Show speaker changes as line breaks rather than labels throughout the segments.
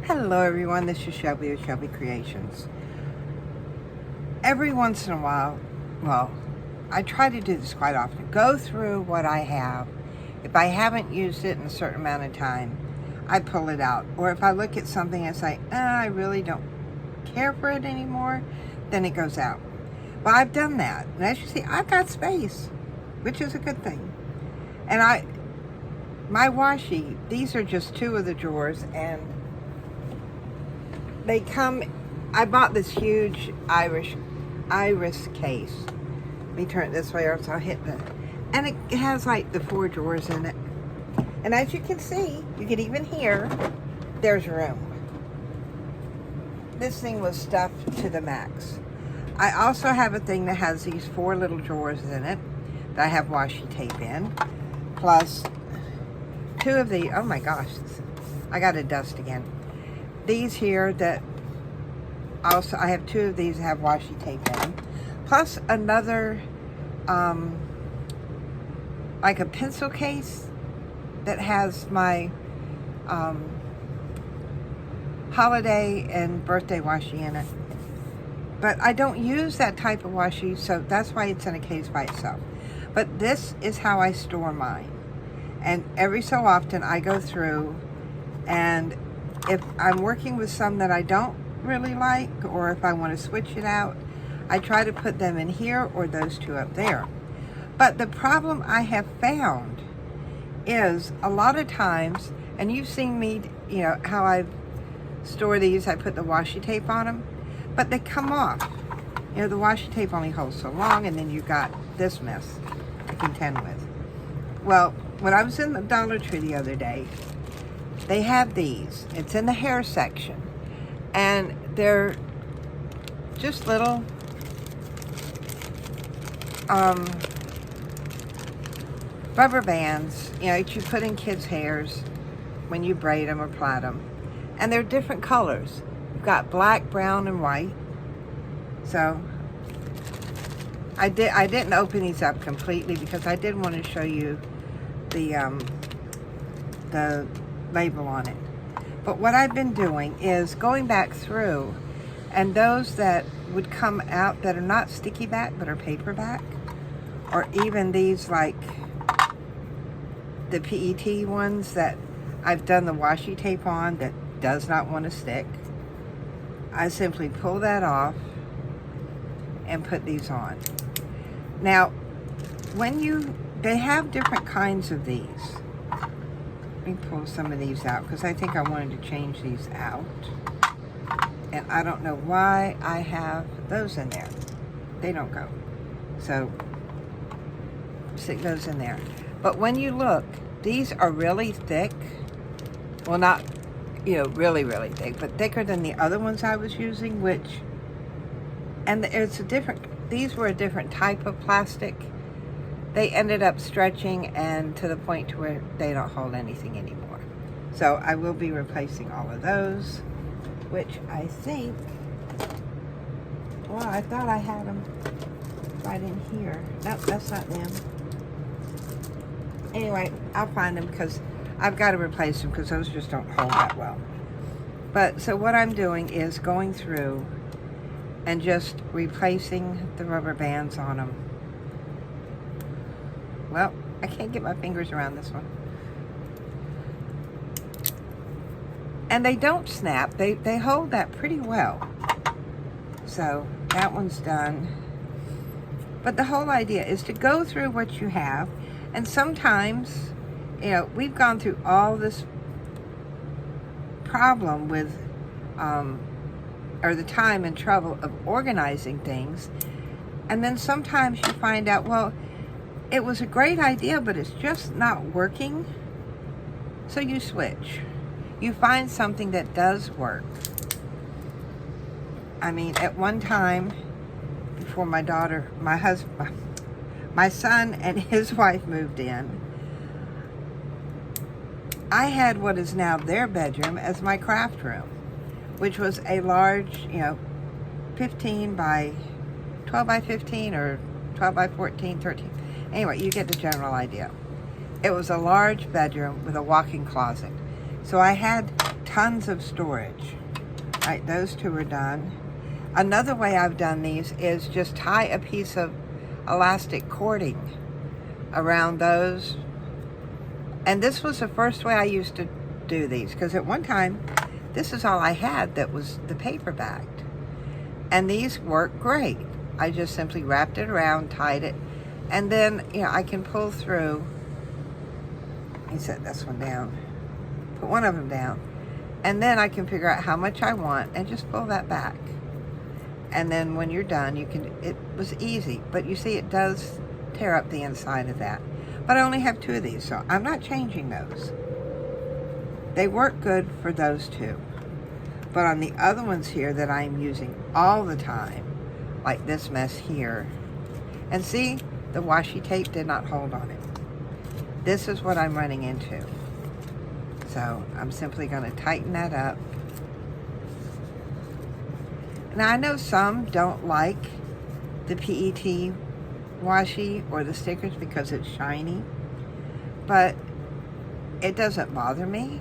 Hello everyone, this is Shelby of Shelby Creations. Every once in a while, well, I try to do this quite often, go through what I have. If I haven't used it in a certain amount of time, I pull it out. Or if I look at something and say, I really don't care for it anymore, then it goes out. Well, I've done that. And as you see, I've got space, which is a good thing. And my washi, these are just two of the drawers, and they come, I bought this huge iris case. Let me turn it this way or else I'll hit the, and it has like the 4 drawers in it. And as you can see, you can even hear, there's room. This thing was stuffed to the max. I also have a thing that has these 4 little drawers in it that I have washi tape in, plus 2 of the, oh my gosh, I got to dust again. These here that also, I have 2 of these that have washi tape in, plus another, like a pencil case that has my holiday and birthday washi in it. But I don't use that type of washi, so that's why it's in a case by itself. But this is how I store mine. And every so often I go through, and if I'm working with some that I don't really like, or if I want to switch it out, I try to put them in here or those 2 up there. But the problem I have found is a lot of times, and you've seen me, you know, how I store these, I put the washi tape on them, but they come off. You know, the washi tape only holds so long, and then you got this mess to contend with. Well, when I was in the Dollar Tree the other day, they have these. It's in the hair section. And they're just little rubber bands, you know, that you put in kids' hairs when you braid them or plait them. And they're different colors. You've got black, brown, and white. So I didn't open these up completely because I did want to show you the label on it. But what I've been doing is going back through, and those that would come out that are not sticky back but are paperback, or even these like the PET ones that I've done the washi tape on that does not want to stick, I simply pull that off and put these on. Now, they have different kinds of these. Let me pull some of these out because I think I wanted to change these out. And I don't know why I have those in there. They don't go. So, stick those in there. But when you look, these are really thick. Well, not, you know, really, really thick, but thicker than the other ones I was using, which, and it's a different, these were a different type of plastic. They ended up stretching and to the point to where they don't hold anything anymore. So I will be replacing all of those, which I think, well, I thought I had them right in here. Nope, that's not them. Anyway, I'll find them because I've got to replace them because those just don't hold that well. But so what I'm doing is going through and just replacing the rubber bands on them. Well, I can't get my fingers around this one. And they don't snap. They hold that pretty well. So that one's done. But the whole idea is to go through what you have. And sometimes, you know, we've gone through all this problem with, or the time and trouble of organizing things. And then sometimes you find out, well, it was a great idea, but it's just not working. So you switch. You find something that does work. I mean, at one time, before my son and his wife moved in, I had what is now their bedroom as my craft room, which was a large, you know, 12 by 15 or 12 by 14, 13. Anyway, you get the general idea. It was a large bedroom with a walk-in closet. So I had tons of storage. Right, those two are done. Another way I've done these is just tie a piece of elastic cording around those. And this was the first way I used to do these, because at one time, this is all I had that was the paperbacked. And these work great. I just simply wrapped it around, tied it, and then, I can pull through. Let me set this one down. Put one of them down. And then I can figure out how much I want and just pull that back. And then when you're done, it was easy. But you see, it does tear up the inside of that. But I only have 2 of these, so I'm not changing those. They work good for those 2. But on the other ones here that I'm using all the time, like this mess here, and see, the washi tape did not hold on it. This is what I'm running into. So I'm simply going to tighten that up. Now I know some don't like the PET washi or the stickers because it's shiny, but it doesn't bother me.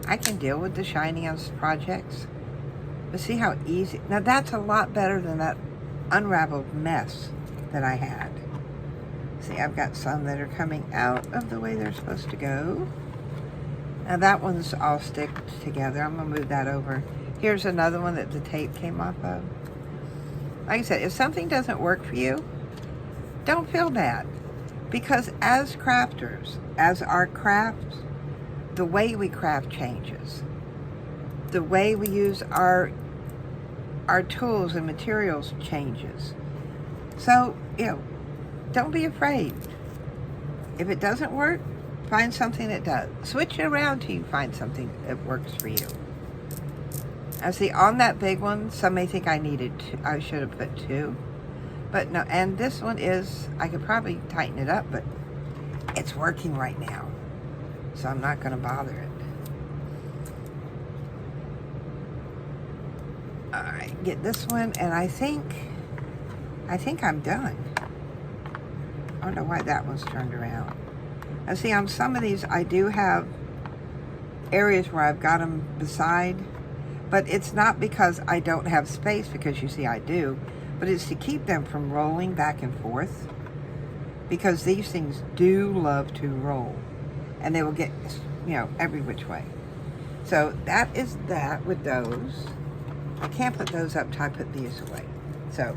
I can deal with the shiny on projects. But see how easy. Now that's a lot better than that unraveled mess that I had. See, I've got some that are coming out of the way they're supposed to go. Now that one's all sticked together. I'm going to move that over. Here's another one that the tape came off of. Like I said, if something doesn't work for you, don't feel bad. Because as crafters, as our crafts, the way we craft changes. The way we use our tools and materials changes. So, don't be afraid. If it doesn't work, find something that does. Switch it around till you find something that works for you. Now see, on that big one, some may think I should have put 2. But no, and this one is, I could probably tighten it up, but it's working right now. So I'm not going to bother it. Alright, get this one, and I think I'm done. I don't know why that one's turned around. Now see, on some of these, I do have areas where I've got them beside, but it's not because I don't have space, because you see I do, but it's to keep them from rolling back and forth, because these things do love to roll, and they will get, every which way. So that is that with those. I can't put those up till I put these away. So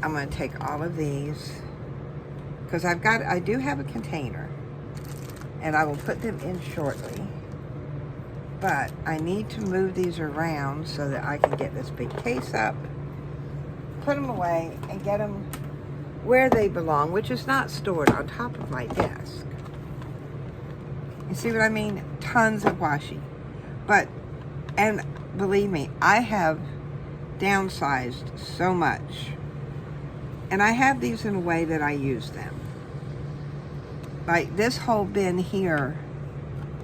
I'm going to take all of these, because I do have a container, and I will put them in shortly. But I need to move these around so that I can get this big case up, put them away, and get them where they belong, which is not stored on top of my desk. You see what I mean? Tons of washi. And believe me, I have downsized so much. And I have these in a way that I use them. Like this whole bin here,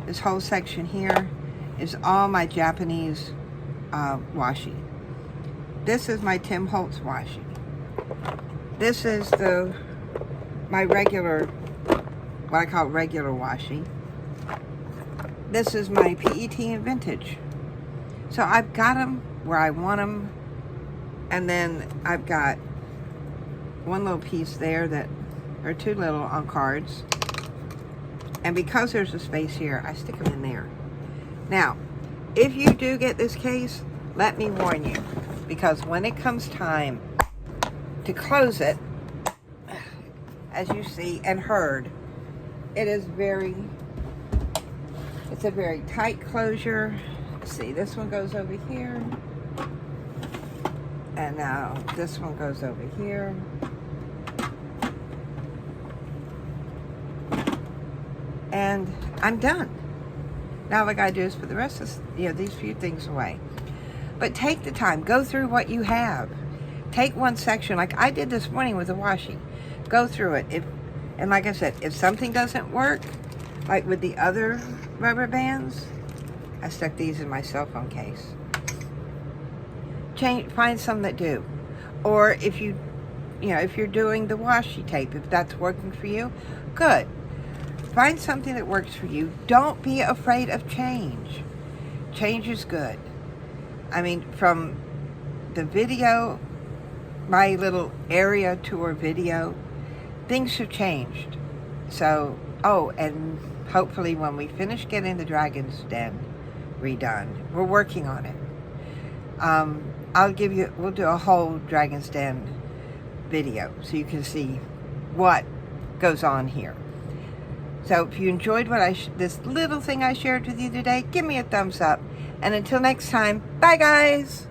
this whole section here, is all my Japanese washi. This is my Tim Holtz washi. This is my regular, what I call regular washi. This is my PET and vintage. So I've got them where I want them, and then I've got one little piece there that are 2 little on cards. And because there's a space here, I stick them in there. Now, if you do get this case, let me warn you, because when it comes time to close it, as you see and heard, it's a very tight closure. See, this one goes over here, and now this one goes over here. And I'm done. Now all I gotta do is put the rest of these few things away. But take the time, go through what you have. Take one section, like I did this morning with the washi. Go through it. And like I said, if something doesn't work, like with the other rubber bands, I stuck these in my cell phone case. Find some that do. Or if if you're doing the washi tape, if that's working for you, good. Find something that works for you. Don't be afraid of change. Change is good. I mean, from the video, my little area tour video, things have changed. So, oh, and hopefully when we finish getting the Dragon's Den redone, we're working on it. We'll do a whole Dragon's Den video so you can see what goes on here. So if you enjoyed this little thing I shared with you today, give me a thumbs up. And until next time, bye guys!